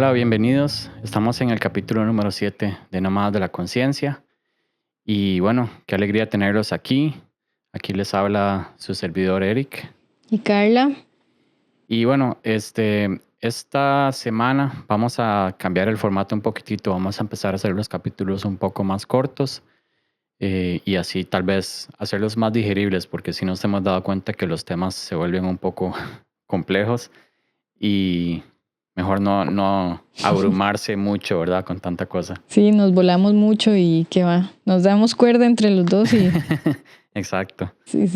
Hola, bienvenidos. Estamos en el capítulo número 7 de Nómadas de la Conciencia. Y bueno, qué alegría tenerlos aquí. Aquí les habla su servidor Eric. Y Carla. Y bueno, esta semana vamos a cambiar el formato un poquitito. Vamos a empezar a hacer los capítulos un poco más cortos y así tal vez hacerlos más digeribles, porque si nos hemos dado cuenta que los temas se vuelven un poco complejos y mejor no abrumarse mucho, ¿verdad? Con tanta cosa. Sí, nos volamos mucho y qué va. Nos damos cuerda entre los dos y... Exacto. Sí.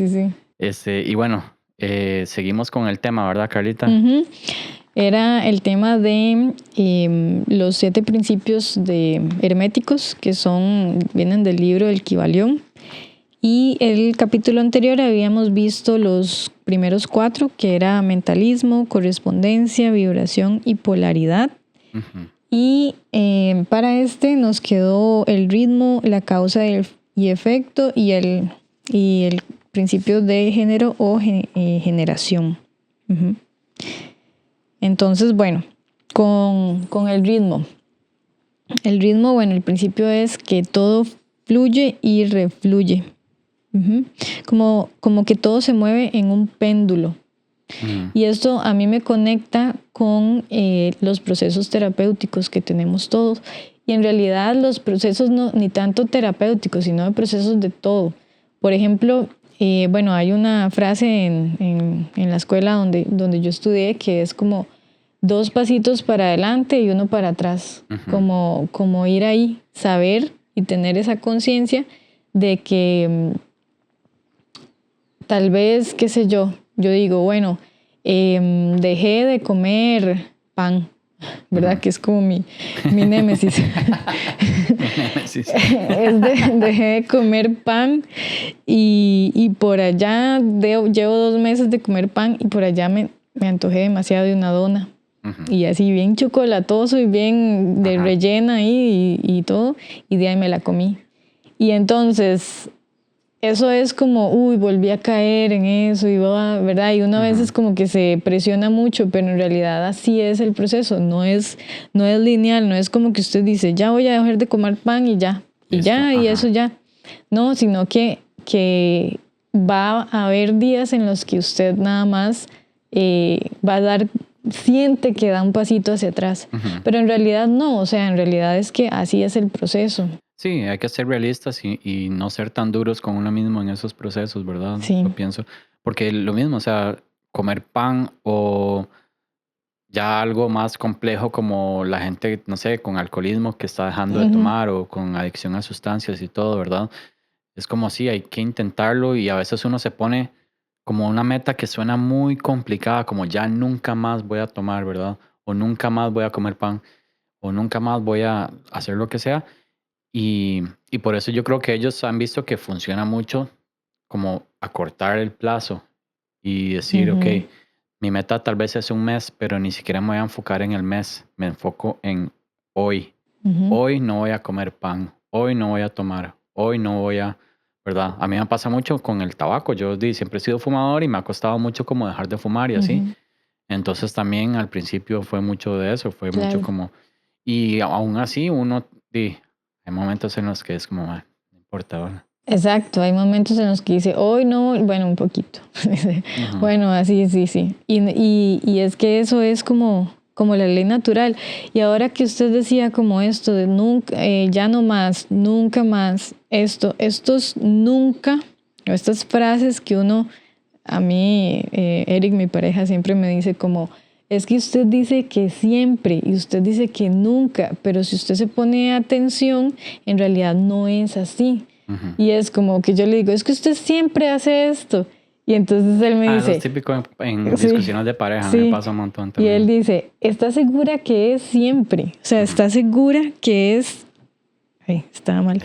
Y bueno, seguimos con el tema, ¿verdad, Carlita? Uh-huh. Era el tema de los 7 principios herméticos que vienen del libro El Kybalión. Y el capítulo anterior habíamos visto los primeros 4, que era mentalismo, correspondencia, vibración y polaridad. Uh-huh. Y para nos quedó el ritmo, la causa y efecto y el principio de género o generación. Uh-huh. Entonces, bueno, con el ritmo. El ritmo, bueno, el principio es que todo fluye y refluye. Uh-huh. Como que todo se mueve en un péndulo. Uh-huh. Y esto a mí me conecta con los procesos terapéuticos que tenemos todos. Y en realidad los procesos no ni tanto terapéuticos, sino de procesos de todo. Por ejemplo, hay una frase en la escuela donde yo estudié que es como 2 pasitos para adelante y 1 para atrás. Uh-huh. Como ir ahí, saber y tener esa conciencia de que tal vez, qué sé yo digo, bueno, dejé de comer pan, ¿verdad? Uh-huh. Que es como mi némesis. Dejé de comer pan y por allá llevo 2 meses de comer pan y por allá me antojé demasiado de una dona. Uh-huh. Y así bien chocolatoso y bien de rellena ahí y todo, y de ahí me la comí. Y entonces eso es como, volví a caer en eso, y ¿verdad? Y uno a veces como que se presiona mucho, pero en realidad así es el proceso, no es lineal, no es como que usted dice, ya voy a dejar de comer pan y ya, y eso ya. No, sino que va a haber días en los que usted nada más va a siente que da un pasito hacia atrás, pero en realidad no, o sea, en realidad es que así es el proceso. Sí, hay que ser realistas y no ser tan duros con uno mismo en esos procesos, ¿verdad? Sí. Lo pienso. Porque lo mismo, o sea, comer pan o ya algo más complejo como la gente, no sé, con alcoholismo que está dejando de tomar o con adicción a sustancias y todo, ¿verdad? Es como sí, hay que intentarlo y a veces uno se pone como una meta que suena muy complicada, como ya nunca más voy a tomar, ¿verdad? O nunca más voy a comer pan o nunca más voy a hacer lo que sea. Y por eso yo creo que ellos han visto que funciona mucho como acortar el plazo y decir, ok, mi meta tal vez es un mes, pero ni siquiera me voy a enfocar en el mes, me enfoco en hoy. Hoy no voy a comer pan, hoy no voy a tomar, hoy no voy a, ¿verdad? A mí me pasa mucho con el tabaco, yo siempre he sido fumador y me ha costado mucho como dejar de fumar y así. Entonces también al principio fue mucho de eso, fue mucho como, y aún así uno... hay momentos en los que es como, no importa ahora. Exacto, hay momentos en los que dice, hoy no, bueno, un poquito. Bueno, así, sí. Y es que eso es como la ley natural. Y ahora que usted decía como esto de nunca, ya no más, nunca más, estos nunca, estas frases que a mí, Eric, mi pareja, siempre me dice como, es que usted dice que siempre y usted dice que nunca, pero si usted se pone atención, en realidad no es así. Y es como que yo le digo, es que usted siempre hace esto. Y entonces él me dice... Eso es típico en discusiones de pareja, me pasa un montón también. Y él dice, ¿está segura que es siempre? O sea, ¿está segura que es... Ay, estaba mal.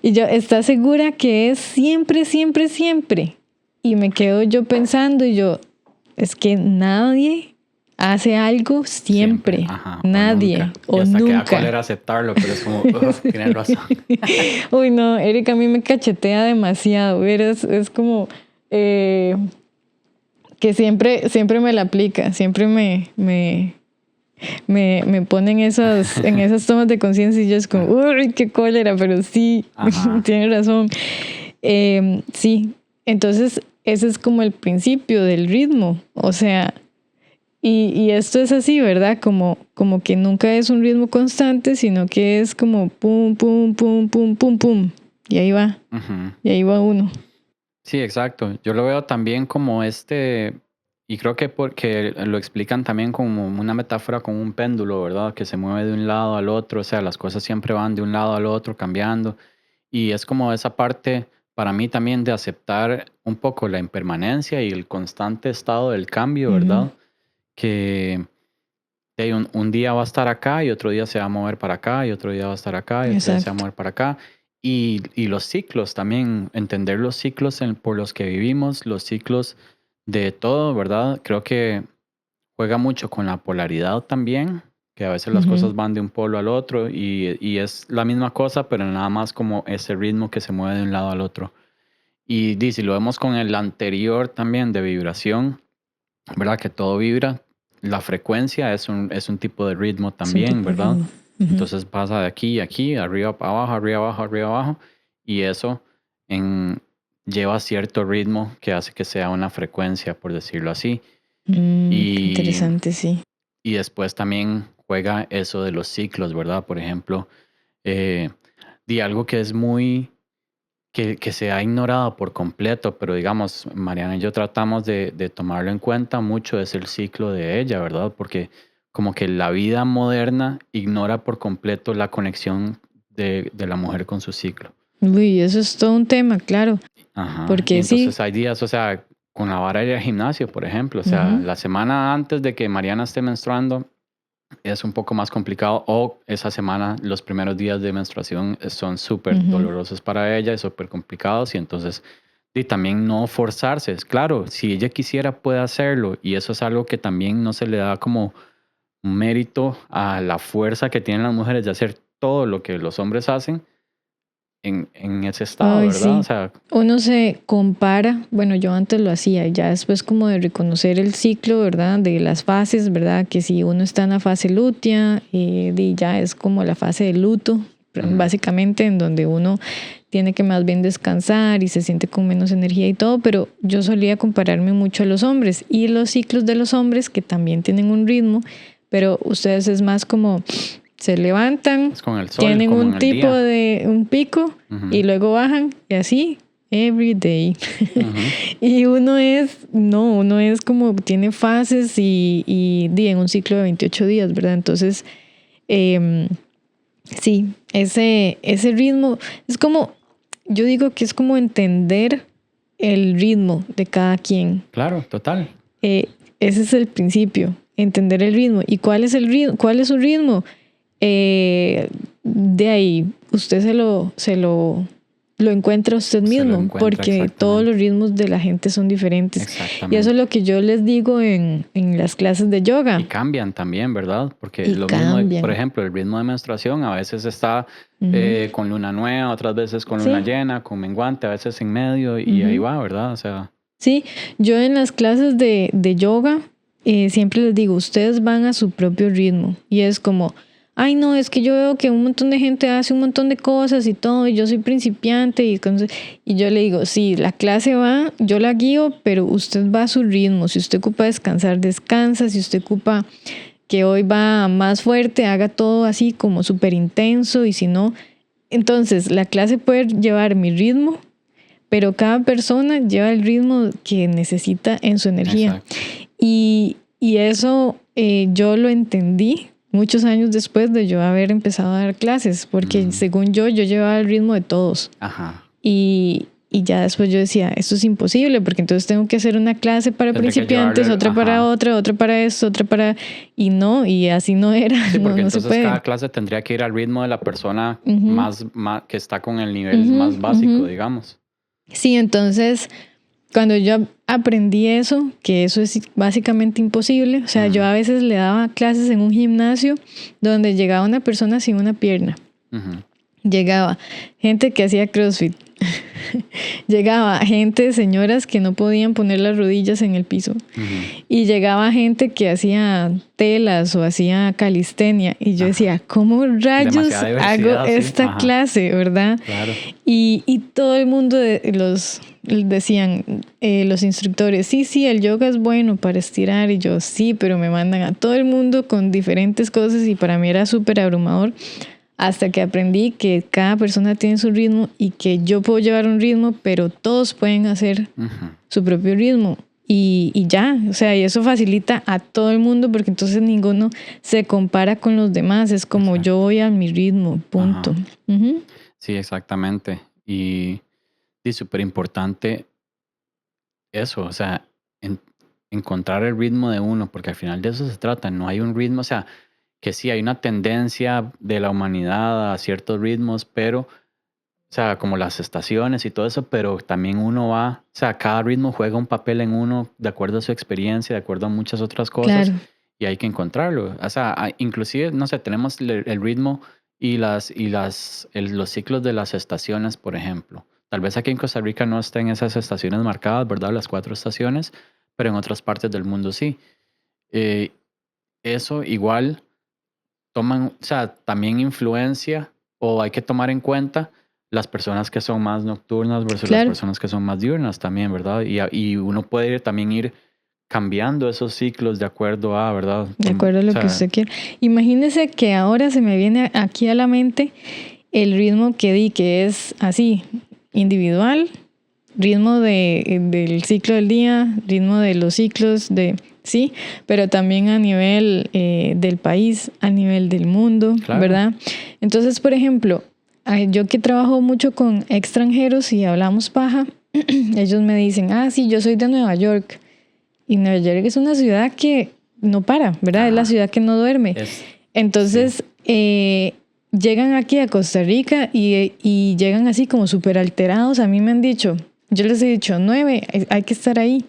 Y yo, ¿está segura que es siempre, siempre, siempre? Y me quedo yo pensando y yo, es que nadie hace algo siempre. Nadie. O nunca. Y hasta queda cólera aceptarlo, pero es como, tienes razón. Uy, no, Erika a mí me cachetea demasiado. Es como que siempre me la aplica, siempre me me ponen en esas tomas de conciencia y yo es como, uy, qué cólera, pero sí, tiene razón. Sí, entonces ese es como el principio del ritmo, o sea, y esto es así, ¿verdad? Como que nunca es un ritmo constante, sino que es como pum, pum, pum, pum, pum, pum, y ahí va, y ahí va uno. Sí, exacto. Yo lo veo también como y creo que porque lo explican también como una metáfora como un péndulo, ¿verdad? Que se mueve de un lado al otro, o sea, las cosas siempre van de un lado al otro cambiando. Y es como esa parte para mí también de aceptar un poco la impermanencia y el constante estado del cambio, ¿verdad? Que un día va a estar acá y otro día se va a mover para acá y otro día va a estar acá y otro día se va a mover para acá. Y los ciclos también, entender los ciclos por los que vivimos, los ciclos de todo, ¿verdad? Creo que juega mucho con la polaridad también, que a veces las cosas van de un polo al otro y es la misma cosa, pero nada más como ese ritmo que se mueve de un lado al otro. Y si lo vemos con el anterior también de vibración, ¿verdad? Que todo vibra. La frecuencia es un tipo de ritmo también, ¿verdad? Entonces pasa de aquí a aquí, arriba para abajo, arriba abajo, arriba abajo. Y eso lleva cierto ritmo que hace que sea una frecuencia, por decirlo así. Interesante, sí. Y después también juega eso de los ciclos, ¿verdad? Por ejemplo, de algo que es muy... Que se ha ignorado por completo, pero digamos, Mariana y yo tratamos de tomarlo en cuenta mucho, es el ciclo de ella, ¿verdad? Porque como que la vida moderna ignora por completo la conexión de la mujer con su ciclo. Uy, eso es todo un tema, claro. Ajá. Porque y entonces sí. hay días, o sea, con la vara de ir al gimnasio, por ejemplo, o sea, la semana antes de que Mariana esté menstruando, es un poco más complicado o esa semana los primeros días de menstruación son súper dolorosos para ella y súper complicados y entonces y también no forzarse. Es claro, si ella quisiera puede hacerlo y eso es algo que también no se le da como un mérito a la fuerza que tienen las mujeres de hacer todo lo que los hombres hacen en ese estado, Ay, ¿verdad? sí. O sea, uno se compara, bueno, yo antes lo hacía, ya después como de reconocer el ciclo, ¿verdad? De las fases, ¿verdad? Que si uno está en la fase lútea, ya es como la fase de luto, básicamente en donde uno tiene que más bien descansar y se siente con menos energía y todo, pero yo solía compararme mucho a los hombres y los ciclos de los hombres que también tienen un ritmo, pero ustedes es más como... Se levantan, es con el sol, tienen como en un el tipo día. de un pico y luego bajan y así, every day. Y uno es como, tiene fases y en un ciclo de 28 días, ¿verdad? Entonces, sí, ese ritmo es como, yo digo que es como entender el ritmo de cada quien. Claro, total. Ese es el principio, entender el ritmo. ¿Y cuál es el ritmo? ¿Cuál es su ritmo? De ahí usted se lo encuentra usted mismo, porque todos los ritmos de la gente son diferentes. Exactamente. Y eso es lo que yo les digo en las clases de yoga. Y cambian también, ¿verdad? Porque Y lo cambian. mismo, por ejemplo, el ritmo de menstruación a veces está con luna nueva, otras veces con luna llena, con menguante, a veces en medio y ahí va, ¿verdad? O sea... Sí, yo en las clases de yoga siempre les digo, ustedes van a su propio ritmo y es como... Ay, no, es que yo veo que un montón de gente hace un montón de cosas y todo, y yo soy principiante, y yo le digo, sí, la clase va, yo la guío, pero usted va a su ritmo. Si usted ocupa descansar, descansa. Si usted ocupa que hoy va más fuerte, haga todo así como súper intenso, y si no, entonces la clase puede llevar mi ritmo, pero cada persona lleva el ritmo que necesita en su energía. Exacto. Y eso yo lo entendí muchos años después de yo haber empezado a dar clases, porque según yo llevaba el ritmo de todos. Ajá. Y ya después yo decía, esto es imposible, porque entonces tengo que hacer una clase para principiantes, otra para otra para esto, otra para... Y no, y así no era. Sí, porque no entonces se puede. cada clase tendría que ir al ritmo de la persona más que está con el nivel más básico, digamos. Sí, entonces... Cuando yo aprendí eso, que eso es básicamente imposible, o sea, yo a veces le daba clases en un gimnasio donde llegaba una persona sin una pierna. llegaba gente que hacía CrossFit. Llegaba gente, señoras que no podían poner las rodillas en el piso. Y llegaba gente que hacía telas o hacía calistenia. Y yo decía, ¿cómo rayos hago esta clase, verdad? Claro. Y todo el mundo decían, los instructores, sí, el yoga es bueno para estirar. Y yo, sí, pero me mandan a todo el mundo con diferentes cosas y para mí era súper abrumador. Hasta que aprendí que cada persona tiene su ritmo y que yo puedo llevar un ritmo, pero todos pueden hacer su propio ritmo. Y ya, o sea, y eso facilita a todo el mundo porque entonces ninguno se compara con los demás. Es como yo voy a mi ritmo, punto. Sí, exactamente. Y súper importante eso, o sea, encontrar el ritmo de uno, porque al final de eso se trata. No hay un ritmo, o sea, que sí hay una tendencia de la humanidad a ciertos ritmos, pero, o sea, como las estaciones y todo eso, pero también uno va, o sea, cada ritmo juega un papel en uno de acuerdo a su experiencia, de acuerdo a muchas otras cosas, Claro. y hay que encontrarlo. O sea, inclusive, no sé, tenemos el ritmo y los ciclos de las estaciones, por ejemplo. Tal vez aquí en Costa Rica no estén esas estaciones marcadas, ¿verdad? Las 4 estaciones, pero en otras partes del mundo sí. Eso igual toman, o sea, también influencia o hay que tomar en cuenta las personas que son más nocturnas versus las personas que son más diurnas también, ¿verdad? Y uno puede también ir cambiando esos ciclos de acuerdo a, ¿verdad? De acuerdo a lo que usted quiera. Imagínese que ahora se me viene aquí a la mente el ritmo que di, que es así, individual, ritmo del ciclo del día, ritmo de los ciclos sí, pero también a nivel del país, a nivel del mundo, ¿verdad? Entonces, por ejemplo, yo que trabajo mucho con extranjeros y hablamos paja, ellos me dicen, sí, yo soy de Nueva York. Y Nueva York es una ciudad que no para, ¿verdad? Es la ciudad que no duerme. Entonces, llegan aquí a Costa Rica y llegan así como súper alterados. A mí me han dicho, yo les he dicho, 9, hay que estar ahí.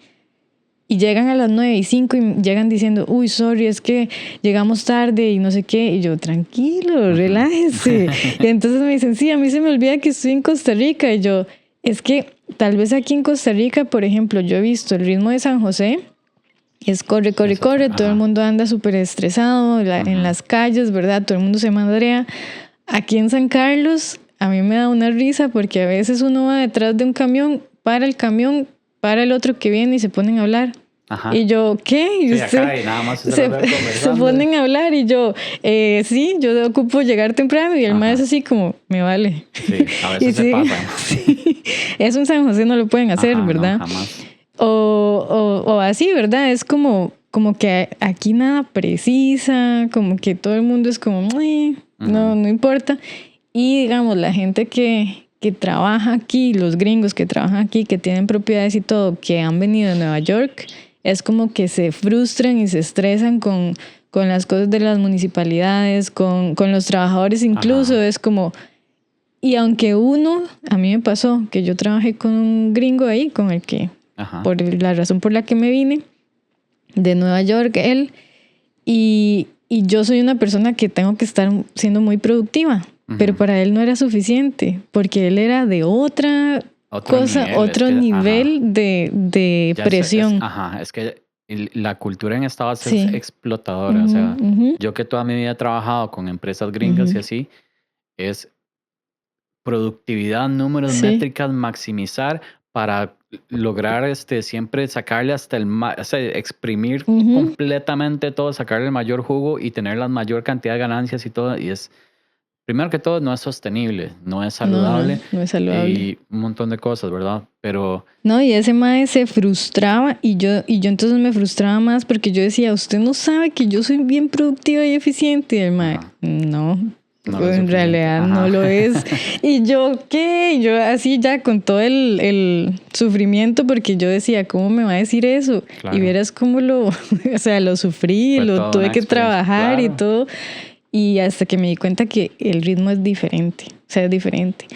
Y llegan a las 9:05 y llegan diciendo, uy, sorry, es que llegamos tarde y no sé qué. Y yo, tranquilo, relájese. Y entonces me dicen, sí, a mí se me olvida que estoy en Costa Rica. Y yo, es que tal vez aquí en Costa Rica, por ejemplo, yo he visto el ritmo de San José, es corre, todo el mundo anda súper estresado en las calles, ¿verdad? Todo el mundo se madrea. Aquí en San Carlos, a mí me da una risa porque a veces uno va detrás de un camión, para el otro que viene y se ponen a hablar. Y yo, ¿qué? Y sí, acá y nada más se ponen a hablar y yo, sí, yo ocupo llegar temprano y el maestro así como, me vale. Sí, a veces se pasa. Sí, eso en San José no lo pueden hacer, ¿verdad? No, jamás. O así, ¿verdad? Es como que aquí nada precisa, como que todo el mundo es como, no importa. Y digamos, la gente que trabaja aquí, los gringos que trabajan aquí, que tienen propiedades y todo, que han venido de Nueva York, es como que se frustran y se estresan con las cosas de las municipalidades, con los trabajadores incluso. Es como... Y aunque a mí me pasó que yo trabajé con un gringo ahí, con el que, por la razón por la que me vine, de Nueva York, él, y yo soy una persona que tengo que estar siendo muy productiva. Pero para él no era suficiente, porque él era de otra cosa, otro nivel de presión. Es que la cultura en Estados Unidos es explotadora. O sea, yo que toda mi vida he trabajado con empresas gringas y así, es productividad, números, métricas, maximizar para lograr siempre sacarle hasta exprimir completamente todo, sacarle el mayor jugo y tener la mayor cantidad de ganancias y todo. Y primero que todo, no es sostenible, no es saludable. No es saludable. Y un montón de cosas, ¿verdad? Pero... No, y ese mae se frustraba y yo entonces me frustraba más porque yo decía, usted no sabe que yo soy bien productiva y eficiente. Y el mae, no en realidad no lo es. Y yo, ¿qué? Yo así ya con todo el sufrimiento porque yo decía, ¿cómo me va a decir eso? Claro. Y vieras cómo lo sufrí, lo tuve que trabajar y todo. Y hasta que me di cuenta que el ritmo es diferente, es diferente.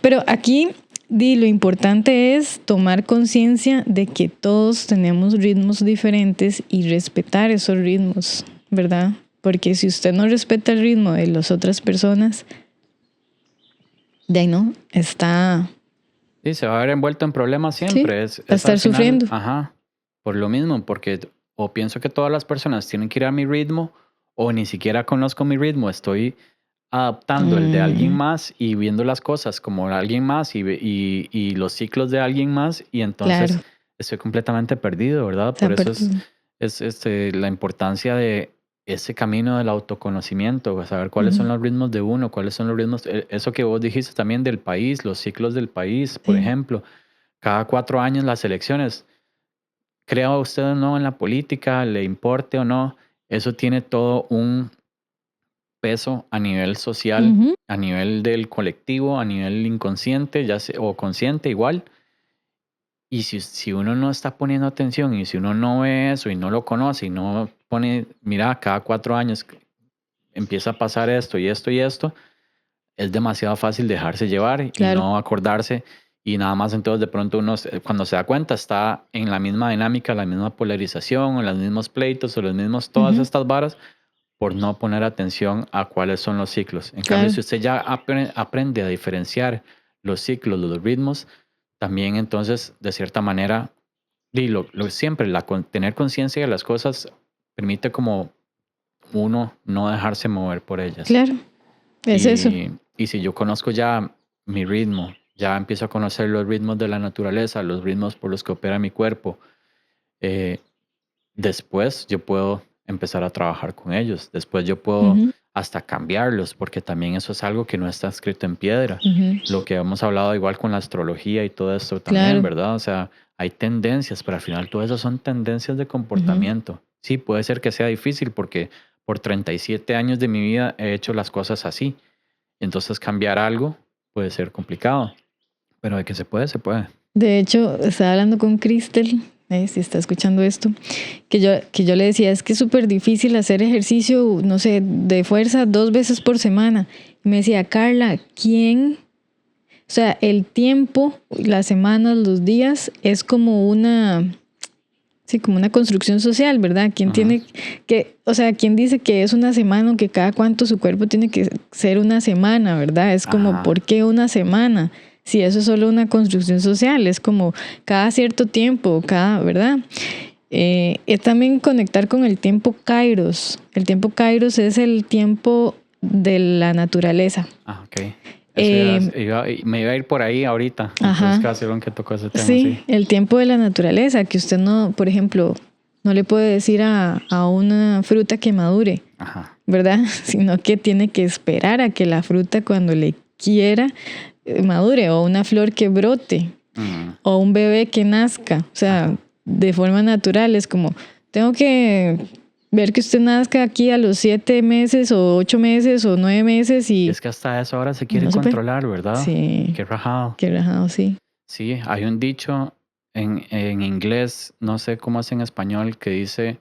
Pero aquí lo importante es tomar conciencia de que todos tenemos ritmos diferentes y respetar esos ritmos, ¿verdad? Porque si usted no respeta el ritmo de las otras personas, de ahí no, está... Sí, se va a ver envuelto en problemas siempre. Sí, va a estar al final, sufriendo. Ajá, por lo mismo, porque o pienso que todas las personas tienen que ir a mi ritmo, o ni siquiera conozco mi ritmo, estoy adaptando el de alguien Mm, más y viendo las cosas como alguien más y los ciclos de alguien más, y entonces claro, estoy completamente perdido, ¿verdad? está Por eso perdido. es la importancia de ese camino del autoconocimiento, de saber cuáles son Ujú, los ritmos de uno, cuáles son los ritmos, eso que vos dijiste también del país, los ciclos del país, por sí. ejemplo, cada 4 años las elecciones. Crea usted o no en la política, le importe o no, eso tiene todo un peso a nivel social, Ujú, a nivel del colectivo, a nivel inconsciente, ya sea, o consciente igual. Y si uno no está poniendo atención y si uno no ve eso y no lo conoce y no pone, mira, cada 4 años empieza a pasar esto y esto y esto, es demasiado fácil dejarse llevar y claro. no acordarse y nada más. Entonces de pronto uno cuando se da cuenta está en la misma dinámica, la misma polarización o los mismos pleitos o los mismos todas Ujú, estas varas por no poner atención a cuáles son los ciclos. En cambio, claro. si usted ya aprende a diferenciar los ciclos, los ritmos, también entonces de cierta manera, y siempre tener conciencia de las cosas permite como uno no dejarse mover por ellas. Claro, es eso. Y si yo conozco ya mi ritmo, ya empiezo a conocer los ritmos de la naturaleza, los ritmos por los que opera mi cuerpo, eh, después yo puedo empezar a trabajar con ellos. Después yo puedo Ujú, hasta cambiarlos, porque también eso es algo que no está escrito en piedra. ujú, Lo que hemos hablado igual con la astrología y todo esto también, claro. ¿verdad? O sea, hay tendencias, pero al final todo eso son tendencias de Ujú. comportamiento. Sí, puede ser que sea difícil porque por 37 años de mi vida he hecho las cosas así. Entonces cambiar algo puede ser complicado, pero de que se puede, se puede. De hecho, estaba hablando con Crystal, si está escuchando esto, que yo le decía, es que es súper difícil hacer ejercicio, no sé, de fuerza 2 veces por semana. Y me decía, Carla, ¿quién? O sea, el tiempo, las semanas, los días, es como una, sí, como una construcción social, ¿verdad? ¿Quién Ujú. tiene que, o sea, quién dice que es una semana o que cada cuánto su cuerpo tiene que ser una semana, ¿verdad? Es como, Ajá. ¿por qué una semana? Si eso es solo una construcción social, es como cada cierto tiempo, cada, ¿verdad? Es también conectar con el tiempo Kairos. El tiempo Kairos es el tiempo de la naturaleza. Ah, ok. Eso Eh, me iba a ir por ahí ahorita. Entonces, ajá. casi que tocó ese tema, sí. Sí, el tiempo de la naturaleza, que usted no, por ejemplo, no le puede decir a una fruta que madure, Ajá. ¿verdad? Sino que tiene que esperar a que la fruta cuando le quiera madure, o una flor que brote, Mm, o un bebé que nazca, o sea, ajá. de forma natural. Es como, tengo que ver que usted nazca aquí a los 7 meses, o 8 meses, o 9 meses, Y y es que hasta eso ahora se quiere no se puede. controlar, ¿verdad? Sí, Qué rajado. qué rajado, sí. Sí, hay un dicho en inglés, no sé cómo es en español, que dice,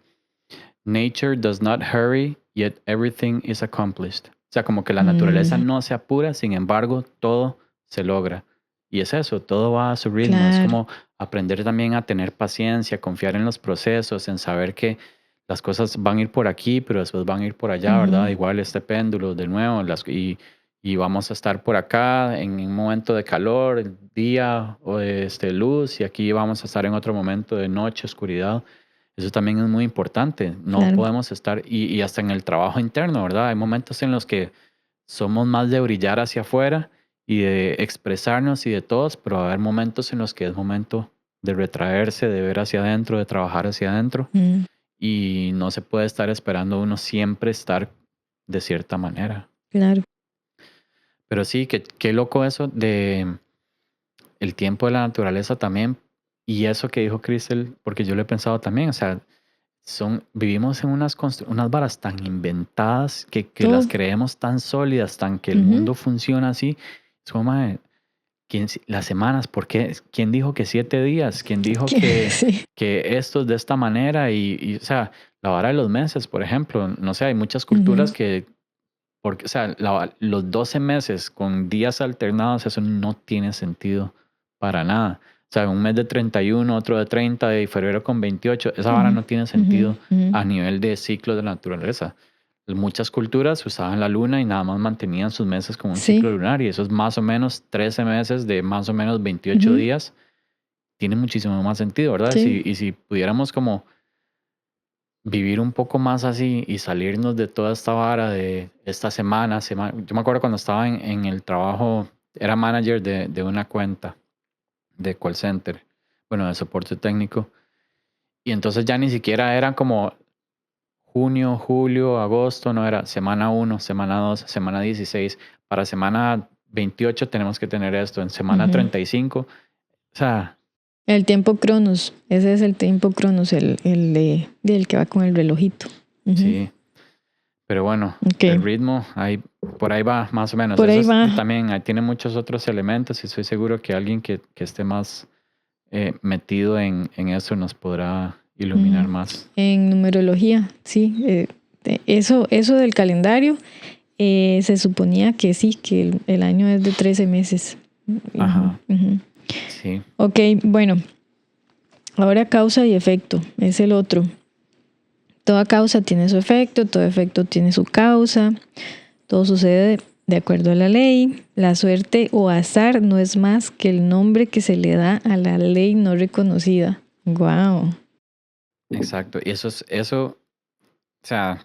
Nature does not hurry, yet everything is accomplished. O sea, como que la naturaleza Mm, no se apura, sin embargo, todo se logra. Y es eso, todo va a su ritmo. Es claro. como aprender también a tener paciencia, confiar en los procesos, en saber que las cosas van a ir por aquí, pero después van a ir por allá, ¿verdad? Ujú. Igual este péndulo, de nuevo, y vamos a estar por acá en un momento de calor, el día o de luz, y aquí vamos a estar en otro momento de noche, oscuridad. Eso también es muy importante. No Claro. podemos estar, y hasta en el trabajo interno, ¿verdad? Hay momentos en los que somos más de brillar hacia afuera y de expresarnos y de todos, pero va a haber momentos en los que es momento de retraerse, de ver hacia adentro, de trabajar hacia adentro. Mm, Y no se puede estar esperando uno siempre estar de cierta manera. claro. Pero sí, qué loco eso de el tiempo de la naturaleza también. Y eso que dijo Crystal, porque yo lo he pensado también, o sea, vivimos en unas varas tan inventadas que las Todo. creemos tan sólidas, tan que el Ujú. mundo funciona así. Es como, mae, las semanas, ¿por qué? ¿Quién dijo que 7 días? ¿Quién dijo Sí. que esto es de esta manera? O sea, la vara de los meses, por ejemplo, no sé, hay muchas culturas Ujú. que, porque, o sea, los 12 meses con días alternados, eso no tiene sentido para nada. O sea, un mes de 31, otro de 30, de febrero con 28, esa vara Ujú. no tiene Ujú. sentido Ujú. a nivel de ciclo de la naturaleza. muchas culturas usaban la luna y nada más mantenían sus meses como un Sí. ciclo lunar y eso es más o menos 13 meses de más o menos 28 Ujú. días. Tiene muchísimo más sentido, ¿verdad? Sí. Y si pudiéramos como vivir un poco más así y salirnos de toda esta vara de esta semana. Yo me acuerdo cuando estaba en el trabajo, era manager de una cuenta de call center, bueno, de soporte técnico. Y entonces ya ni siquiera eran como junio, julio, agosto, no era semana 1, semana 2, semana 16. Para semana 28 tenemos que tener esto, en semana 35. O sea, El tiempo Cronos, ese es el tiempo Cronos, del que va con el relojito. Ujú. sí. Pero bueno, Ok. el ritmo, por ahí va más o menos. Por ahí Eso va. también tiene muchos otros elementos y estoy seguro que alguien que esté más metido en eso nos podrá iluminar más. En numerología, sí. Eso del calendario, se suponía que sí, que el año es de 13 meses. Ajá, Ujú. sí. Ok, bueno. Ahora causa y efecto, es el otro. Toda causa tiene su efecto, todo efecto tiene su causa. Todo sucede de acuerdo a la ley. La suerte o azar no es más que el nombre que se le da a la ley no reconocida. Wow. Exacto. Y eso, o sea,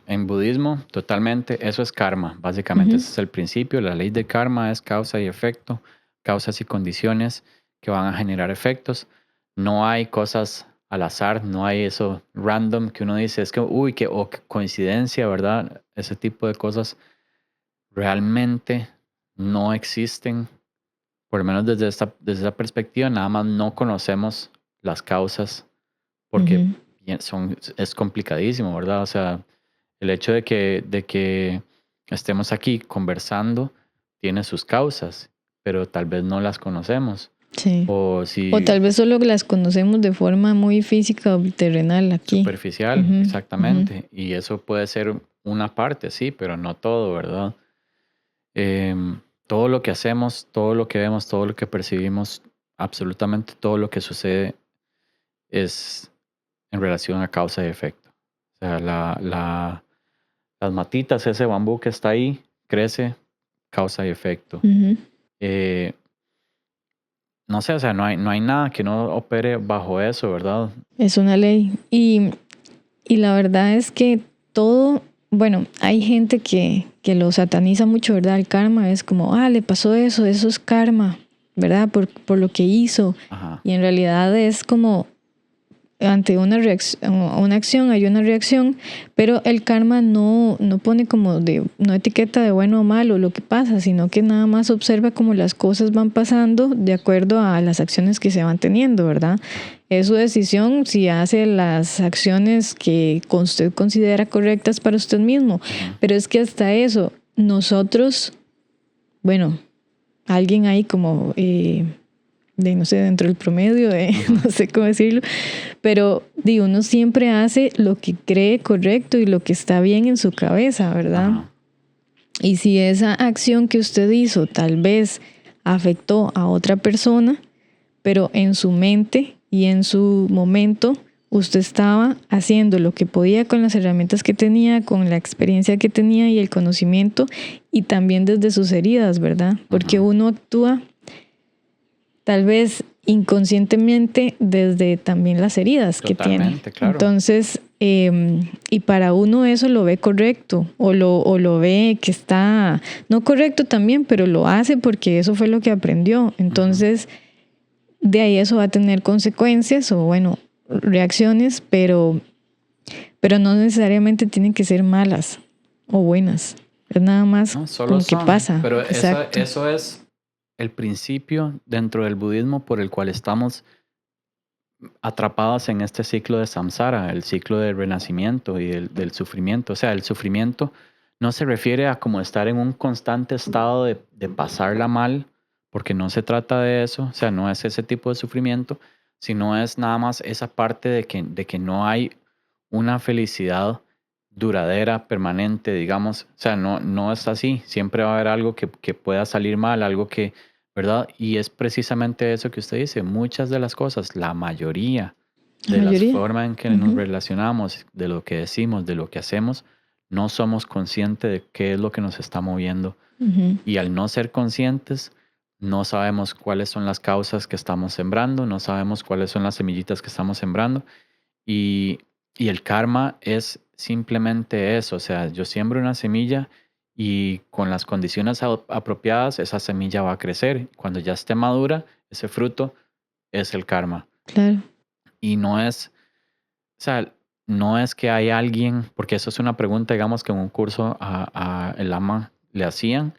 en budismo, totalmente, eso es karma, básicamente. Ese es el principio. La ley de karma es causa y efecto, causas y condiciones que van a generar efectos. No hay cosas al azar, no hay eso random que uno dice, es que, uy, qué coincidencia, ¿verdad? Ese tipo de cosas realmente no existen, por lo menos desde esa perspectiva, nada más no conocemos las causas porque es complicadísimo, ¿verdad? O sea, el hecho de que estemos aquí conversando tiene sus causas, pero tal vez no las conocemos. Sí. O O si tal vez solo las conocemos de forma muy física o terrenal aquí. superficial, Ujú, exactamente. Y eso puede ser una parte, sí, pero no todo, ¿verdad? Todo lo que hacemos, todo lo que vemos, todo lo que percibimos, absolutamente todo lo que sucede es en relación a causa y efecto. O sea, las matitas, ese bambú que está ahí, crece, causa y efecto. ujú. Eh, no sé, o sea, no hay nada que no opere bajo eso, ¿verdad? Es una ley. Y la verdad es que todo, bueno, hay gente que lo sataniza mucho, ¿verdad? El karma es como, le pasó eso es karma, ¿verdad? Por lo que hizo. Ajá. Y en realidad es como, ante una acción hay una reacción, pero el karma no pone como no etiqueta de bueno o malo lo que pasa, sino que nada más observa cómo las cosas van pasando de acuerdo a las acciones que se van teniendo, ¿verdad? Es su decisión si hace las acciones que usted considera correctas para usted mismo, pero es que hasta eso, nosotros, bueno, alguien ahí como no sé, dentro del promedio, no sé cómo decirlo, pero uno siempre hace lo que cree correcto y lo que está bien en su cabeza, ¿verdad? Ajá. Y si esa acción que usted hizo tal vez afectó a otra persona, pero en su mente y en su momento usted estaba haciendo lo que podía con las herramientas que tenía, con la experiencia que tenía y el conocimiento, y también desde sus heridas, ¿verdad? Porque uno actúa tal vez inconscientemente desde también las heridas que tiene. Totalmente, claro. Entonces, y para uno eso lo ve correcto o lo ve que está no correcto también, pero lo hace porque eso fue lo que aprendió. Entonces, de ahí eso va a tener consecuencias o bueno, reacciones, pero no necesariamente tienen que ser malas o buenas. Es nada más No, solo como que son. pasa. Pero Exacto. eso es el principio dentro del budismo por el cual estamos atrapados en este ciclo de samsara, el ciclo del renacimiento y del sufrimiento. O sea, el sufrimiento no se refiere a como estar en un constante estado de pasarla mal, porque no se trata de eso, o sea, no es ese tipo de sufrimiento, sino es nada más esa parte de que no hay una felicidad duradera, permanente, digamos. O sea, no es así. Siempre va a haber algo que pueda salir mal, algo que, ¿verdad? Y es precisamente eso que usted dice. Muchas de las cosas, la mayoría La de las mayoría. formas en que nos relacionamos, de lo que decimos, de lo que hacemos, no somos conscientes de qué es lo que nos está moviendo. Y al no ser conscientes, no sabemos cuáles son las causas que estamos sembrando, no sabemos cuáles son las semillitas que estamos sembrando. Y el karma es simplemente eso. O sea, yo siembro una semilla y con las condiciones apropiadas, esa semilla va a crecer. Cuando ya esté madura, ese fruto es el karma. Claro. Y no es, o sea, no es que hay alguien, porque eso es una pregunta, digamos, que en un curso a el Lama le hacían,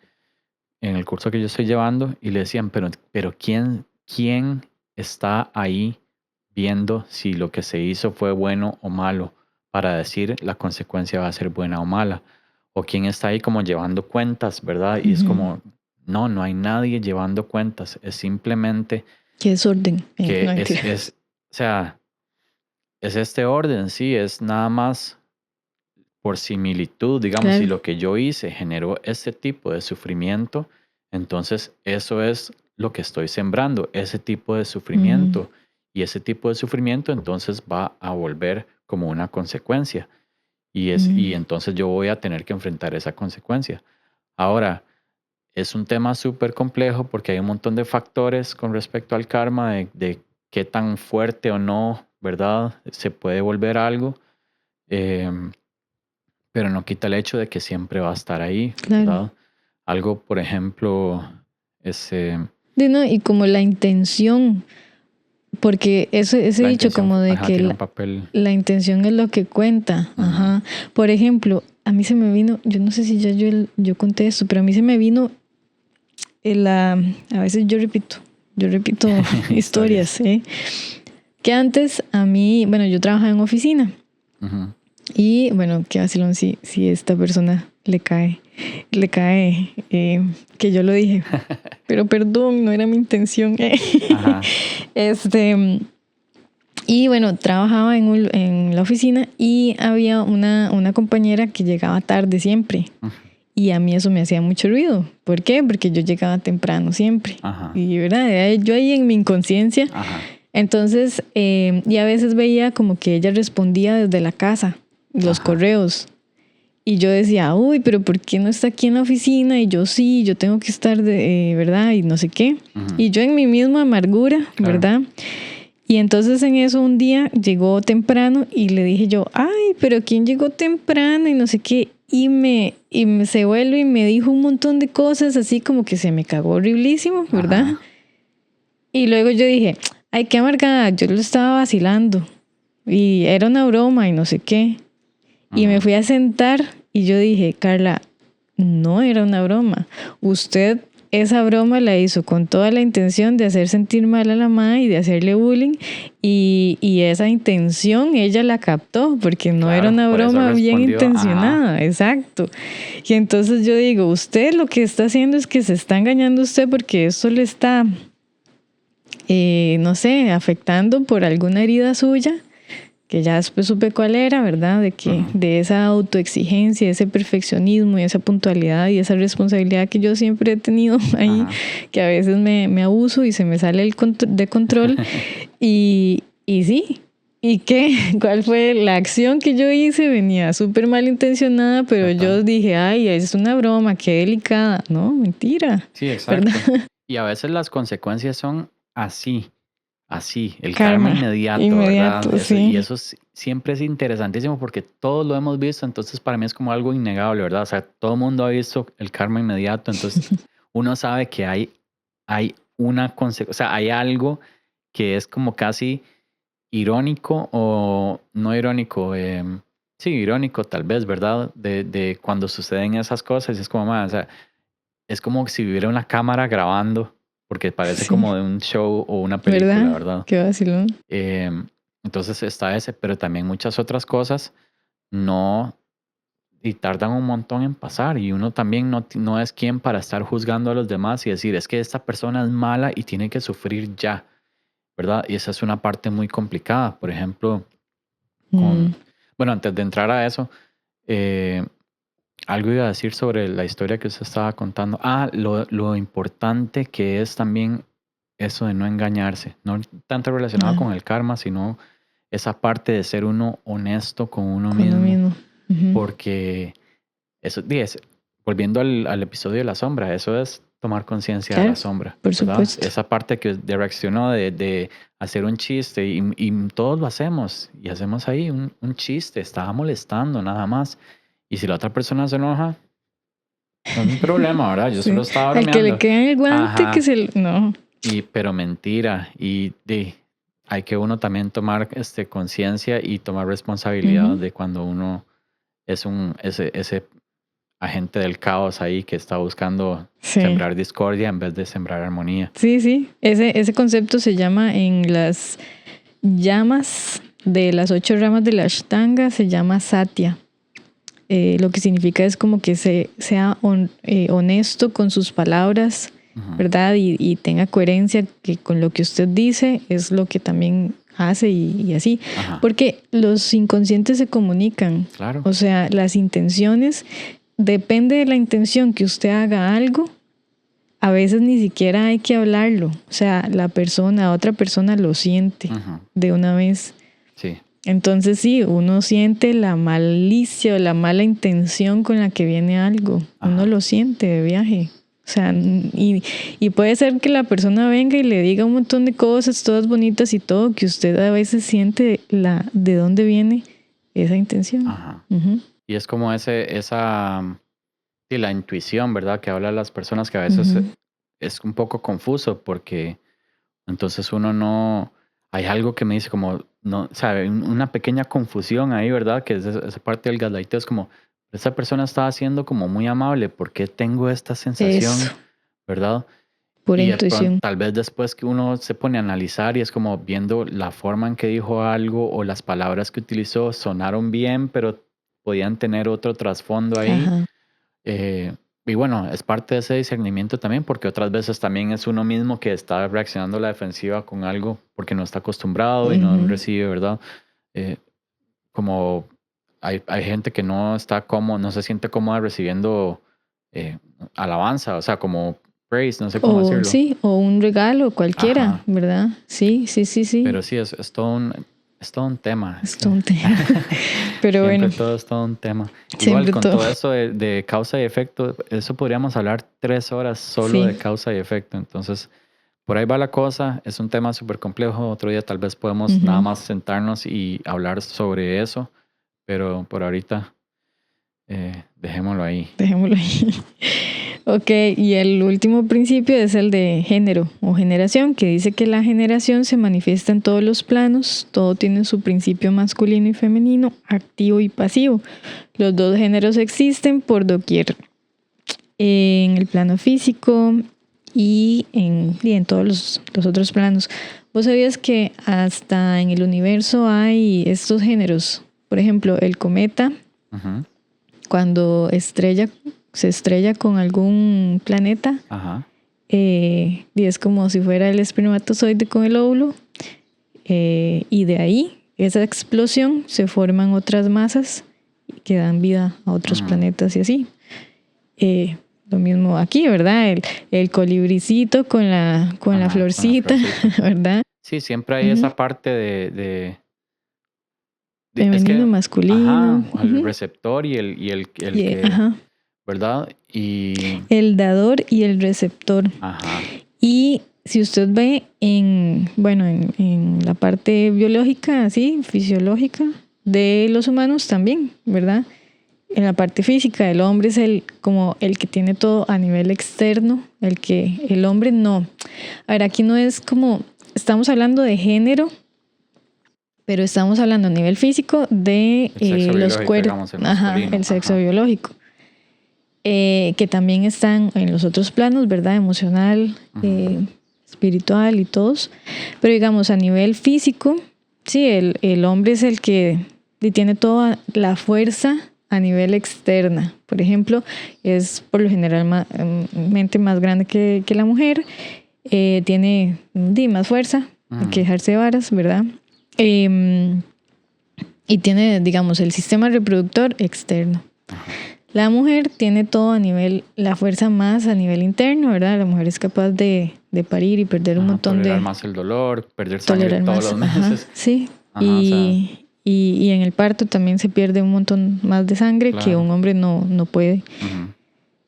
en el curso que yo estoy llevando, y le decían, pero ¿quién está ahí viendo si lo que se hizo fue bueno o malo para decir la consecuencia va a ser buena o mala? O quién está ahí como llevando cuentas, ¿verdad? Y es como, no hay nadie llevando cuentas, es simplemente Qué desorden. que No, mentira. o sea, es este orden, sí, es nada más por similitud, digamos, Claro. si lo que yo hice generó este tipo de sufrimiento, entonces eso es lo que estoy sembrando, ese tipo de sufrimiento. Y ese tipo de sufrimiento entonces va a volver como una consecuencia. Y entonces yo voy a tener que enfrentar esa consecuencia. Ahora, es un tema súper complejo porque hay un montón de factores con respecto al karma, de qué tan fuerte o no, ¿verdad? Se puede volver algo. Pero no quita el hecho de que siempre va a estar ahí, Claro. ¿verdad? Algo, por ejemplo, No, y como la intención, porque ese la dicho intención, como de que tiene un papel. la intención es lo que cuenta. Ajá. Por ejemplo, a mí se me vino, yo no sé si ya yo conté esto, pero a mí se me vino a veces yo repito historias, ¿eh? Que antes a mí, bueno, yo trabajaba en oficina. Y bueno, qué vacilón si esta persona le cae que yo lo dije. Pero perdón, no era mi intención. Ajá. Y bueno, trabajaba en la oficina y había una compañera que llegaba tarde siempre. Y a mí eso me hacía mucho ruido. ¿Por qué? Porque yo llegaba temprano siempre. Ajá. Y verdad, yo ahí en mi inconsciencia. Ajá. Entonces, y a veces veía como que ella respondía desde la casa los correos. Y yo decía, uy, pero ¿por qué no está aquí en la oficina? Y yo sí, yo tengo que estar, ¿verdad? Y no sé qué. Y yo en mi misma amargura, claro, ¿verdad? Y entonces en eso un día llegó temprano y le dije yo, ay, pero ¿quién llegó temprano? Y no sé qué. Y se vuelve y me dijo un montón de cosas así como que se me cagó horriblísimo, ¿verdad? Ajá. Y luego yo dije, ay, qué amargada, yo lo estaba vacilando. Y era una broma y no sé qué. Y me fui a sentar y yo dije, Carla, no era una broma. Usted esa broma la hizo con toda la intención de hacer sentir mal a la madre y de hacerle bullying. Y esa intención ella la captó porque no, claro, era una broma bien intencionada. Ajá. Exacto. Y entonces yo digo, usted lo que está haciendo es que se está engañando usted porque eso le está, no sé, afectando por alguna herida suya, que ya después supe cuál era, ¿verdad? De que de esa autoexigencia, ese perfeccionismo y esa puntualidad y esa responsabilidad que yo siempre he tenido ahí, que a veces me abuso y se me sale de control. y sí, ¿y qué? ¿Cuál fue la acción que yo hice? Venía súper malintencionada, pero yo dije, ay, es una broma, qué delicada. No, mentira. Sí, exacto. ¿Verdad? Y a veces las consecuencias son así, el karma inmediato, ¿verdad? Sí. Y eso siempre es interesantísimo porque todos lo hemos visto, entonces para mí es como algo innegable, ¿verdad? O sea, todo el mundo ha visto el karma inmediato, entonces uno sabe que hay una consecuencia, o sea, hay algo que es como casi irónico o no irónico, sí, irónico tal vez, ¿verdad? De cuando suceden esas cosas, es como, o sea, es como si hubiera una cámara grabando, porque parece como de un show o una película, ¿verdad? Qué vacilón. Entonces está ese, pero también muchas otras cosas no, y tardan un montón en pasar, y uno también no es quien para estar juzgando a los demás y decir, es que esta persona es mala y tiene que sufrir ya, ¿verdad? Y esa es una parte muy complicada, por ejemplo, bueno, antes de entrar a eso, algo iba a decir sobre la historia que usted estaba contando. Lo importante que es también eso de no engañarse. No tanto relacionado con el karma, sino esa parte de ser uno honesto con uno mismo. Porque eso volviendo al episodio de la sombra, eso es tomar conciencia de Claro, la sombra, por ¿verdad? supuesto. Esa parte que reaccionó de hacer un chiste y todos lo hacemos y hacemos ahí un chiste, estaba molestando nada más. Y si la otra persona se enoja, no es un problema, ¿verdad? Yo solo Sí. estaba Al que le bromeando. queda el guante, que Ajá. se... No. Pero mentira. Hay que uno también tomar conciencia y tomar responsabilidad Ujú. de cuando uno es ese agente del caos ahí que está buscando Sí. sembrar discordia en vez de sembrar armonía. Sí, sí. Ese concepto se llama en las llamas de las 8 ramas de la Ashtanga, se llama Satya. Lo que significa es como que sea honesto con sus palabras, Ujú. ¿verdad? Y tenga coherencia que con lo que usted dice es lo que también hace y así. Ajá. Porque los inconscientes se comunican. Claro. O sea, las intenciones, depende de la intención que usted haga algo, a veces ni siquiera hay que hablarlo. O sea, otra persona lo siente Ujú. de una vez. Sí. Entonces sí, uno siente la malicia o la mala intención con la que viene algo. Ajá. Uno lo siente de viaje. O sea, y puede ser que la persona venga y le diga un montón de cosas, todas bonitas y todo, que usted a veces siente de dónde viene esa intención. Ajá. Ujú. Y es como la intuición, ¿verdad? Que habla las personas que a veces Ujú. es un poco confuso porque entonces uno no, hay algo que me dice como, no, sabe, una pequeña confusión ahí, ¿verdad? Que es esa parte del gaslighteo, es como, esa persona está siendo como muy amable, ¿por qué tengo esta sensación, Eso, ¿verdad? pura Y de pronto, intuición. tal vez después que uno se pone a analizar y es como viendo la forma en que dijo algo o las palabras que utilizó sonaron bien, pero podían tener otro trasfondo ahí. Ajá. Y bueno, es parte de ese discernimiento también, porque otras veces también es uno mismo que está reaccionando a la defensiva con algo porque no está acostumbrado y no Ujú. recibe, ¿verdad? Eh, como hay gente que no se siente cómoda recibiendo alabanza, o sea, como praise, no sé cómo O decirlo. sí, o un regalo cualquiera, Ajá. ¿verdad? Sí, sí, sí, sí. Pero sí, es todo un tema. Es todo un tema. Pero Siempre bueno, todo es todo un tema. Igual siempre con todo. todo eso de causa y efecto, eso podríamos hablar 3 horas solo Sí. de causa y efecto. Entonces, por ahí va la cosa. Es un tema súper complejo. Otro día tal vez podemos nada Ujú. más sentarnos y hablar sobre eso. Pero por ahorita, dejémoslo ahí. Dejémoslo ahí. Ok, y el último principio es el de género o generación, que dice que la generación se manifiesta en todos los planos, todo tiene su principio masculino y femenino, activo y pasivo. Los dos géneros existen por doquier, en el plano físico y en todos los otros planos. ¿Vos sabías que hasta en el universo hay estos géneros? Por ejemplo, el cometa, Ujú. cuando se estrella con algún planeta, Ajá. y es como si fuera el espermatozoide con el óvulo, y de ahí, esa explosión, se forman otras masas que dan vida a otros Ujú. planetas y así. Lo mismo aquí, ¿verdad? El colibricito con la Ajá, con la florcita, florcita. ¿verdad? Sí, siempre hay Ujú. esa parte es Femenino, que, masculino. ajá, el Ujú. receptor y el que, Ajá. ¿verdad? Y, El dador y el receptor. ajá, Y si usted ve en la parte biológica, así, fisiológica de los humanos también, ¿verdad? En la parte física, el hombre es como el que tiene todo a nivel externo, el hombre no. A ver, aquí no es como, estamos hablando de género, pero estamos hablando a nivel físico de el sexo los biológico, cuerpos, digamos, el masculino. el sexo Ajá. biológico. Que también están en los otros planos, ¿verdad? Emocional, Ujú. espiritual y todos. Pero digamos, a nivel físico, sí, el hombre es el que tiene toda la fuerza a nivel externa. Por ejemplo, es por lo generalmente más grande que la mujer, tiene más fuerza, hay que Ujú. dejarse de varas, ¿verdad? Y tiene, digamos, el sistema reproductor externo. Ajá. La mujer tiene todo la fuerza más a nivel interno, ¿verdad? La mujer es capaz de parir y perder un Ajá, montón tolerar de... más el dolor, perder sangre Tolerar todos más, los ajá, meses. sí. Ajá, o sea, y en el parto también se pierde un montón más de sangre que un hombre no puede.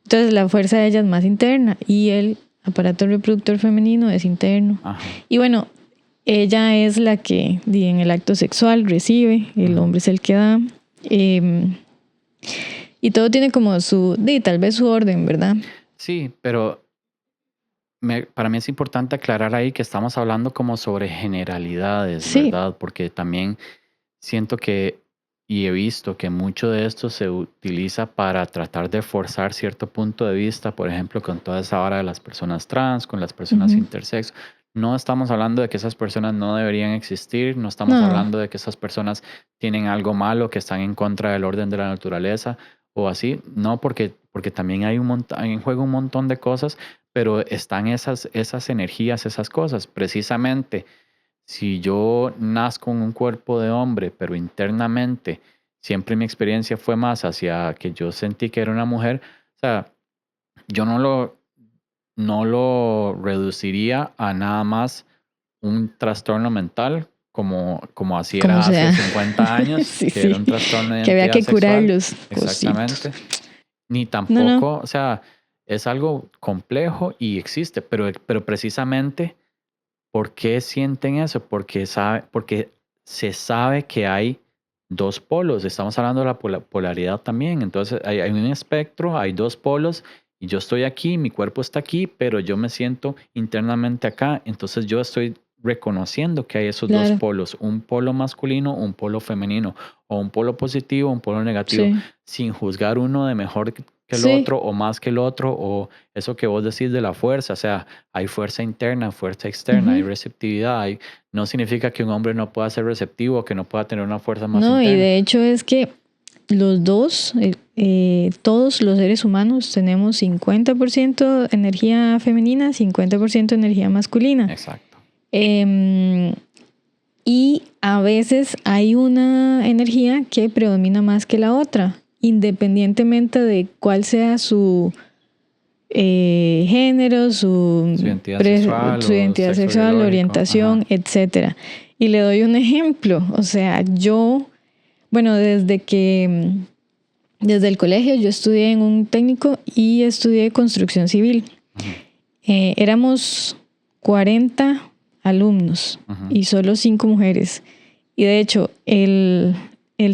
Entonces la fuerza de ella es más interna y el aparato reproductor femenino es interno. Y bueno, ella es la que en el acto sexual recibe, el hombre es el que da. Y todo tiene como tal vez su orden, ¿verdad? Sí, pero para mí es importante aclarar ahí que estamos hablando como sobre generalidades, ¿verdad? Porque también siento que, y he visto que mucho de esto se utiliza para tratar de forzar cierto punto de vista, por ejemplo, con toda esa vara de las personas trans, con las personas intersexo. No estamos hablando de que esas personas no deberían existir, no estamos hablando de que esas personas tienen algo malo, que están en contra del orden de la naturaleza o así. No, porque también hay en juego un montón de cosas, pero están esas energías, esas cosas. Precisamente, si yo nazco en un cuerpo de hombre, pero internamente siempre mi experiencia fue más hacia que yo sentí que era una mujer, o sea, yo no lo reduciría a nada más un trastorno mental, como así era hace 50 años, que era un trastorno de identidad que había que sexual. curarlos. Exactamente. Ni tampoco, o sea, es algo complejo y existe, pero precisamente, ¿por qué sienten eso? Porque se sabe que hay dos polos. Estamos hablando de la polaridad también. Entonces, hay un espectro, hay dos polos, y yo estoy aquí, mi cuerpo está aquí, pero yo me siento internamente acá. Entonces, yo estoy reconociendo que hay esos dos polos, un polo masculino, un polo femenino, o un polo positivo, un polo negativo, sin juzgar uno de mejor que el otro o más que el otro, o eso que vos decís de la fuerza. O sea, hay fuerza interna, fuerza externa, hay receptividad. No significa que un hombre no pueda ser receptivo, que no pueda tener una fuerza más interna. No, y de hecho es que los dos, todos los seres humanos tenemos 50% energía femenina, 50% energía masculina. Exacto. Y a veces hay una energía que predomina más que la otra, independientemente de cuál sea su género, su identidad sexual, orientación, etc. Y le doy un ejemplo. O sea, desde el colegio yo estudié en un técnico y estudié construcción civil. Éramos 40 alumnos y solo 5 mujeres. Y de hecho, el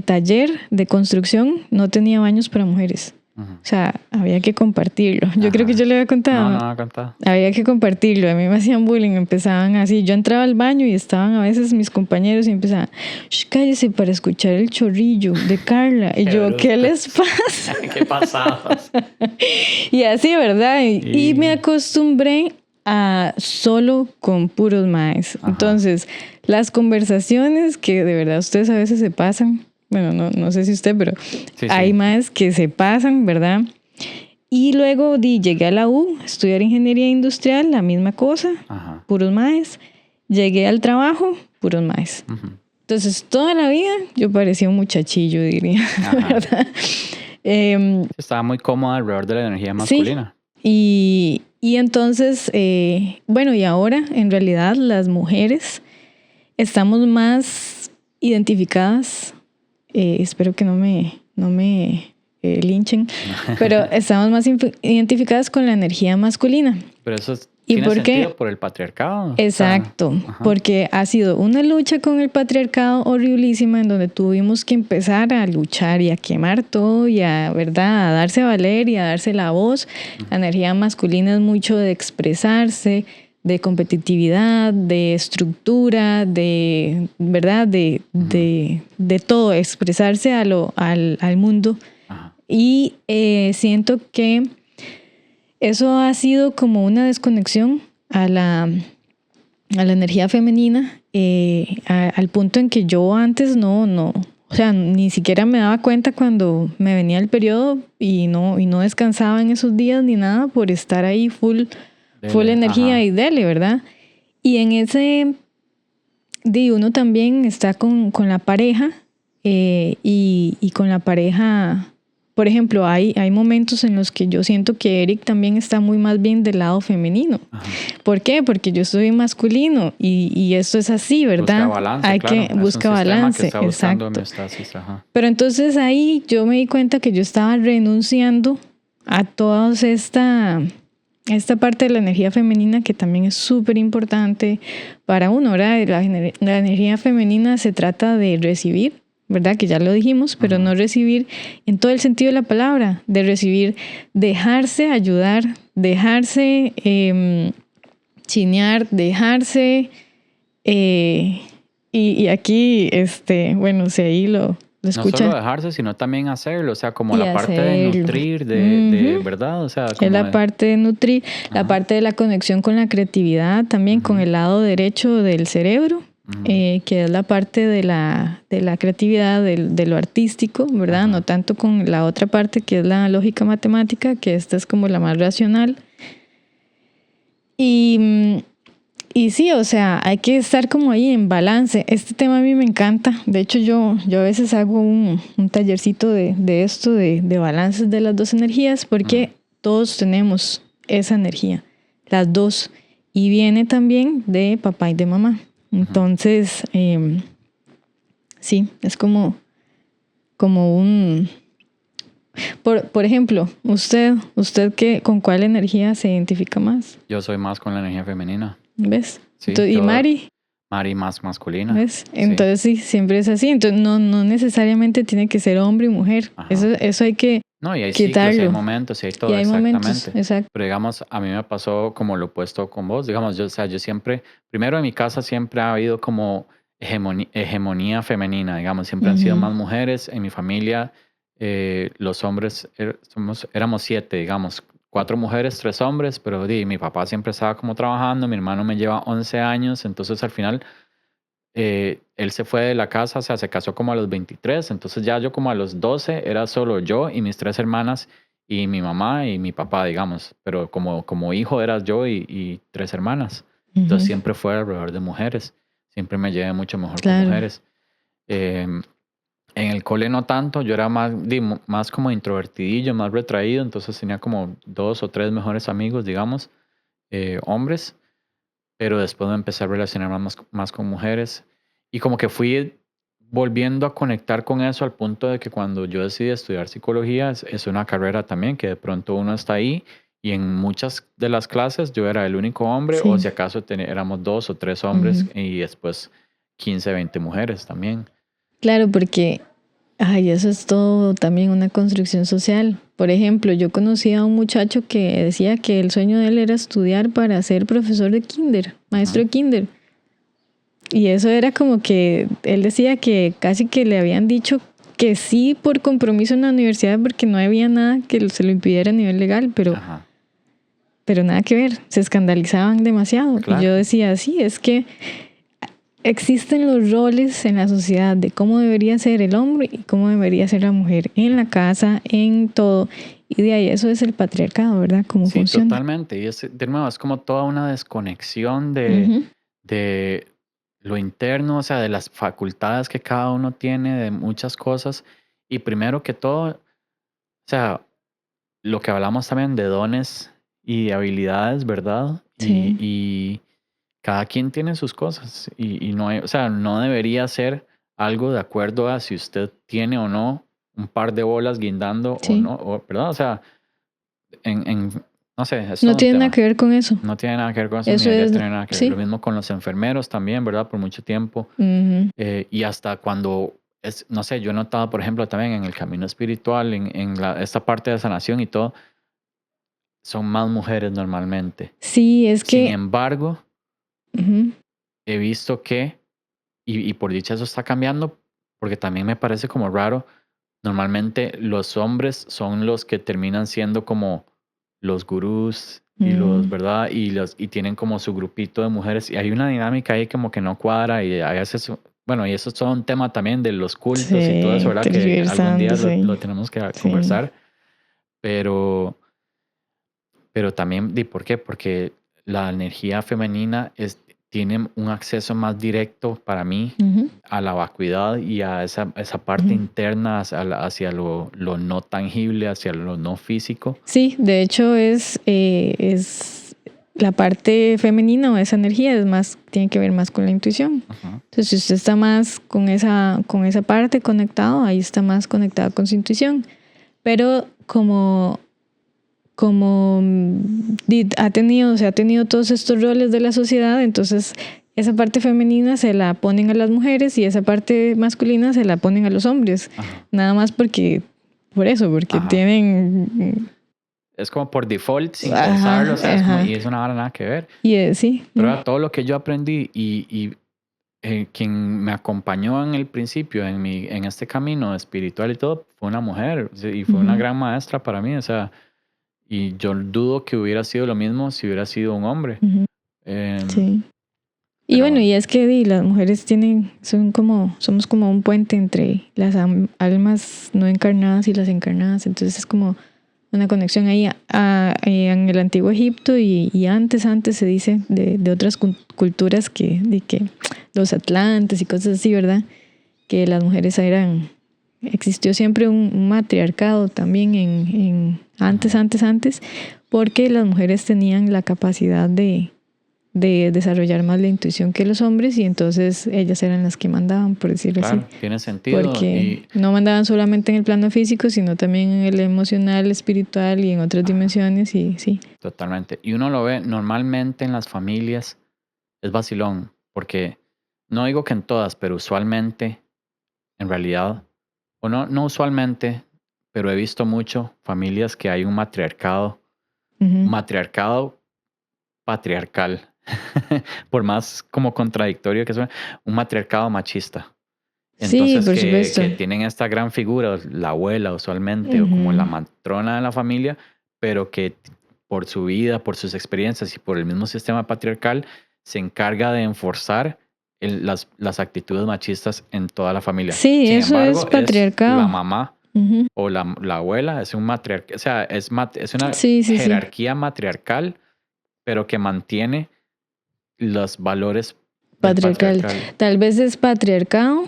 taller de construcción no tenía baños para mujeres. O sea, había que compartirlo. Yo creo que yo le había contado. No había contado. Había que compartirlo. A mí me hacían bullying, empezaban así. Yo entraba al baño y estaban a veces mis compañeros y empezaban, cállese para escuchar el chorrillo de Carla. Y yo, ¿qué les pasa? ¿Qué pasaba? Y así, ¿verdad? Y me acostumbré a solo con puros maes. Entonces, las conversaciones que de verdad ustedes a veces se pasan, bueno, no sé si usted, pero hay maes que se pasan, ¿verdad? Y luego llegué a la U, estudiar ingeniería industrial, la misma cosa, puros maes. Llegué al trabajo, puros maes. Entonces, toda la vida yo parecía un muchachillo, diría, ¿verdad? Estaba muy cómoda alrededor de la energía masculina. Sí, y entonces, y ahora en realidad las mujeres estamos más identificadas, espero que no me linchen, pero estamos más identificadas con la energía masculina. Pero eso tiene sentido por el patriarcado. Exacto, porque ha sido una lucha con el patriarcado horriblísima en donde tuvimos que empezar a luchar y a quemar todo y a darse a valer y a darse la voz. La energía masculina es mucho de expresarse, de competitividad, de estructura, de todo, expresarse al mundo. Y siento que eso ha sido como una desconexión a la energía femenina, al punto en que yo antes o sea, ni siquiera me daba cuenta cuando me venía el periodo y no descansaba en esos días ni nada por estar ahí full energía y dele, ¿verdad? Y en ese uno también está con la pareja y con la pareja por ejemplo, hay momentos en los que yo siento que Eric también está muy más bien del lado femenino. Ajá. ¿Por qué? Porque yo soy masculino y esto es así, ¿verdad? Busca balance, Hay claro. que Es un busca sistema que balance, está buscando exacto. homeostasis. Ajá. Pero entonces ahí yo me di cuenta que yo estaba renunciando a toda esta parte de la energía femenina que también es súper importante para uno, ¿verdad? La energía femenina se trata de recibir, ¿verdad? Que ya lo dijimos, pero no recibir en todo el sentido de la palabra, de recibir, dejarse ayudar, dejarse chinear, dejarse... y aquí, bueno, si ahí lo No escucha. solo dejarse, sino también hacerlo. O sea, como Y la parte de hacerlo. nutrir, de ¿verdad? O sea, Es como la parte de nutrir, la Ajá. parte de la conexión con la creatividad, también con el lado derecho del cerebro, que es la parte de la creatividad, de lo artístico, ¿verdad? Ajá. No tanto con la otra parte que es la lógica matemática, que esta es como la más racional. Y sí, o sea, hay que estar como ahí en balance. Este tema a mí me encanta. De hecho, yo a veces hago un tallercito de esto, de balances de las dos energías, porque todos tenemos esa energía, las dos. Y viene también de papá y de mamá. Entonces, sí, es como un... Por ejemplo, usted ¿con cuál energía se identifica más? Yo soy más con la energía femenina. ¿Ves? Sí, Entonces, ¿y Mari? Mari más masculina. ¿Ves? Entonces sí, siempre es así. Entonces no necesariamente tiene que ser hombre y mujer. Ajá. Eso hay que No, y hay quitarlo. ciclos, y hay momentos, y hay todo, Y hay exactamente. momentos, exacto. Pero digamos, a mí me pasó como lo opuesto con vos. Digamos, yo siempre, primero en mi casa siempre ha habido como hegemonía femenina, digamos, siempre han sido más mujeres. En mi familia, los hombres, éramos 7, digamos, 4 mujeres, 3 hombres, pero mi papá siempre estaba como trabajando, mi hermano me lleva 11 años, entonces al final él se fue de la casa, o sea, se casó como a los 23, entonces ya yo como a los 12 era solo yo y mis 3 hermanas y mi mamá y mi papá, digamos, pero como hijo era yo y 3 hermanas. Entonces siempre fue alrededor de mujeres, siempre me llevé mucho mejor con mujeres. En el cole no tanto, yo era más como introvertidillo, más retraído, entonces tenía como 2 o 3 mejores amigos, digamos, hombres, pero después me empecé a relacionar más con mujeres y como que fui volviendo a conectar con eso al punto de que cuando yo decidí estudiar psicología es una carrera también que de pronto uno está ahí y en muchas de las clases yo era el único hombre o si acaso éramos 2 o 3 hombres y después 15, 20 mujeres también. Claro, porque eso es todo también una construcción social. Por ejemplo, yo conocí a un muchacho que decía que el sueño de él era estudiar para ser profesor de kinder, maestro de kinder. Y eso era como que él decía que casi que le habían dicho que sí por compromiso en la universidad porque no había nada que se lo impidiera a nivel legal, pero nada que ver, se escandalizaban demasiado. Claro. Y yo decía, sí, es que existen los roles en la sociedad de cómo debería ser el hombre y cómo debería ser la mujer en la casa, en todo. Y de ahí eso es el patriarcado, ¿verdad? Cómo funciona. Sí, totalmente. Y de nuevo, es como toda una desconexión de lo interno, o sea, de las facultades que cada uno tiene, de muchas cosas. Y primero que todo, o sea, lo que hablamos también de dones y habilidades, ¿verdad? Sí. Y cada quien tiene sus cosas y no hay, o sea, no debería ser algo de acuerdo a si usted tiene o no un par de bolas guindando o no, ¿verdad? O sea, no sé, es no tiene nada que ver con eso. No tiene nada que ver con eso, eso ni debería es, tener nada que ver. Lo mismo con los enfermeros también, ¿verdad? Por mucho tiempo. Y hasta cuando, no sé, yo he notado, por ejemplo, también en el camino espiritual, en esta parte de sanación y todo, son más mujeres normalmente. Sí, es que... Sin embargo, he visto que, y por dicha eso está cambiando, porque también me parece como raro, normalmente los hombres son los que terminan siendo como los gurús y los, ¿verdad? Y tienen como su grupito de mujeres y hay una dinámica ahí como que no cuadra y a veces, bueno, y eso es todo un tema también de los cultos y todo eso, ¿verdad? Que algún día lo tenemos que conversar, pero también, ¿por qué? Porque la energía femenina tiene un acceso más directo para mí Ujú. a la vacuidad y a esa parte Ujú. interna hacia lo no tangible, hacia lo no físico. Sí, de hecho es la parte femenina o esa energía tiene que ver más con la intuición. Ajá. Entonces, si usted está más con esa parte conectado, ahí está más conectado con su intuición. Pero como ha tenido todos estos roles de la sociedad, entonces esa parte femenina se la ponen a las mujeres y esa parte masculina se la ponen a los hombres. Ajá. Nada más porque Ajá. tienen... Es como por default, sin Ajá, pensarlo, o sea, ajá. y es una hora nada que ver. Sí. Pero era todo lo que yo aprendí y quien me acompañó en el principio, en este camino espiritual y todo, fue una mujer y fue una Ujú. gran maestra para mí, o sea, y yo dudo que hubiera sido lo mismo si hubiera sido un hombre. Ujú. Em, Sí. Y pero bueno, y es que las mujeres somos como un puente entre las almas no encarnadas y las encarnadas, entonces es como una conexión ahí en el antiguo Egipto y antes se dice de otras culturas de que los atlantes y cosas así, ¿verdad? Que las mujeres existió siempre un matriarcado también antes, porque las mujeres tenían la capacidad de desarrollar más la intuición que los hombres y entonces ellas eran las que mandaban, por decirlo claro, así. tiene sentido. Porque no mandaban solamente en el plano físico, sino también en el emocional, espiritual y en otras dimensiones y sí. Totalmente. Y uno lo ve normalmente en las familias, es vacilón, porque no digo que en todas, pero usualmente, en realidad, o no usualmente, pero he visto mucho familias que hay un matriarcado Ujú. patriarcal, por más como contradictorio que suene, un matriarcado machista. Sí, Entonces por supuesto. que tienen esta gran figura, la abuela usualmente, o como la Ujú. matrona de la familia, pero que por su vida, por sus experiencias y por el mismo sistema patriarcal, se encarga de enforzar las actitudes machistas en toda la familia. Sí, Sin eso es embargo, es la patriarcado. mamá Ujú. o la abuela, es un matriarcado, o sea, es una Sí. jerarquía matriarcal, pero que mantiene los valores del Patriarcal. patriarcal. Tal vez es patriarcado,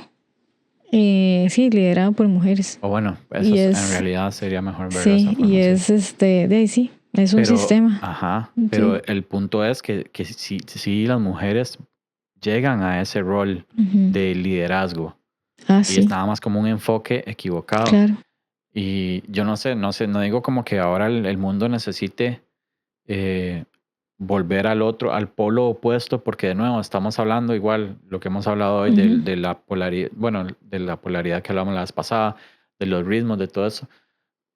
sí, liderado por mujeres. O bueno, eso Y en es, realidad sería mejor verlo de esa sí, y forma, sí. de ahí sí, es un Pero, sistema. ajá, Sí. pero el punto es que sí las mujeres llegan a ese rol Ujú. de liderazgo Ah, y es sí, nada más como un enfoque equivocado. claro. Y yo no sé, no digo como que ahora el mundo necesite eh, volver al polo opuesto, porque de nuevo estamos hablando igual lo que hemos hablado hoy Ujú. de la polaridad, bueno, de la polaridad que hablamos la vez pasada, de los ritmos, de todo eso.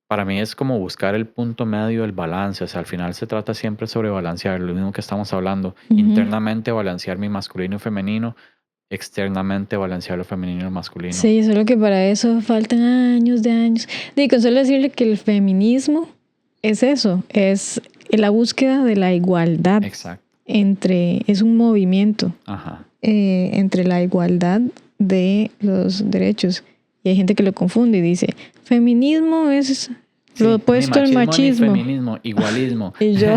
Para mí es como buscar el punto medio, el balance. O sea, al final se trata siempre sobre balancear, lo mismo que estamos hablando. Ujú. Internamente balancear mi masculino y femenino, externamente balancear lo femenino y masculino. Sí, solo que para eso faltan años de años. Y con solo decirle que el feminismo es eso, es la búsqueda de la igualdad. Exacto. Es un movimiento Ajá. entre la igualdad de los derechos. Y hay gente que lo confunde y dice, feminismo es Sí, lo opuesto al ni machismo. feminismo, igualismo. Y yo,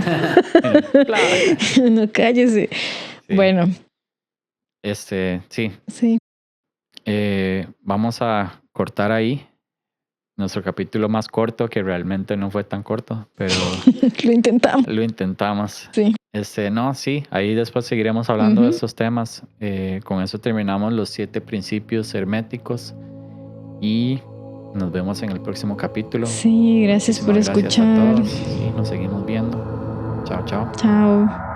Claro. no cállese. Sí. Bueno, Sí. sí. Vamos a cortar ahí nuestro capítulo más corto, que realmente no fue tan corto, pero Lo intentamos. lo intentamos. Sí. No, sí, ahí después seguiremos hablando de Ujú. estos temas. Con eso terminamos los 7 principios herméticos y nos vemos en el próximo capítulo. Sí, gracias por Muchísimas gracias a escuchar. todos y nos seguimos viendo. Chao, chao. Chao.